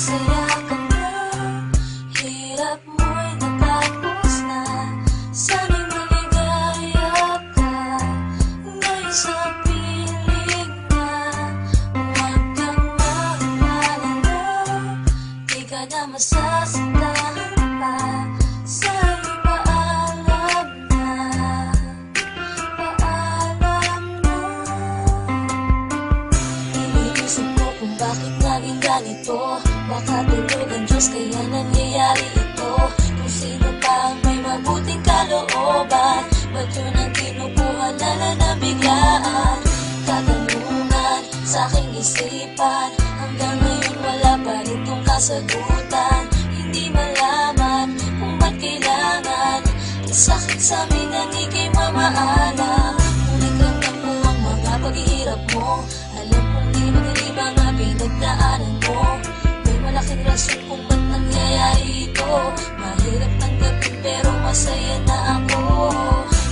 Masaya ka na, hirap mo'y natapos na. Sana'y maligaya ka ngayon sa piling na. Huwag kang mag-alala, di ka na masasaktan pa. Sa'yo'y paalam na, paalam na. Iniisip ko kung bakit naging ganito. Baka tulog ang Diyos kaya nangyayari ito. Kung sino pa ang may mabuting kalooban, ba't yun ang kinukuha na ng biglaan? Katanungan sa aking isipan, hanggang ngayon wala pa rin tong kasagutan. Hindi malaman kung ba't kailangan sakit sa amin ang ika'y mamaalam. Ngunit ramdam ko ang mga paghihirap mo. Alam kong di madali mga pinagdaanan mo. May malaking rason kung ba't nangyayari ito. Mahirap tanggapin pero masaya na ako.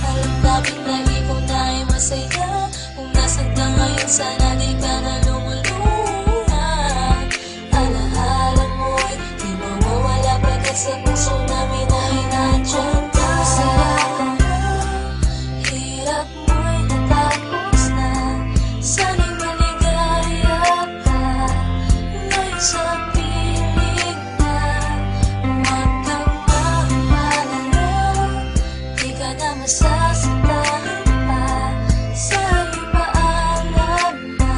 Alam namin na ikaw na ay masaya. Kung nasan ka ngayon sana di ka na lumuluhan. Alaala mo'y di mawawala pagkat sa puso namin ay nandiyan ka. Masaya ka na, hirap mo'y natapos na. Sana'y maligaya ka ngayon sa piling na. Huwag kang mag-alala, di ka na masasaktan pa. Sa'yo'y paalam na,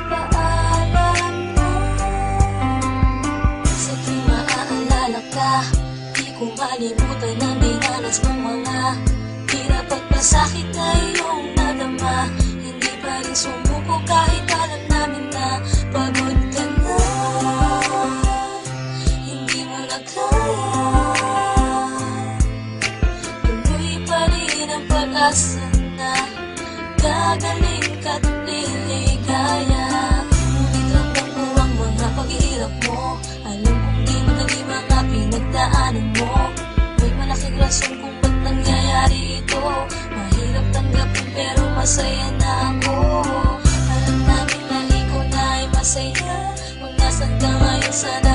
paalam na. Sa tuwing maaalala ka, di ko malimutan ang dinanas mong mga hirap at pasakit na iyong nadama. Hindi pa rin sumuko kahit alam namin na pagod ka na. Hindi mo na kaya, tuloy pa rin ang pag-asa na gagaling ka't liligaya. Ngunit ramdam ko ang mga paghihirap mo. Alam kong di madali mga pinagdaanan mo. May malaking rason kung ba't nangyayari ito. Mahirap tanggapin pero masaya na ako. Alam namin na ikaw na ay masaya. Kung nasan ka ngayon sana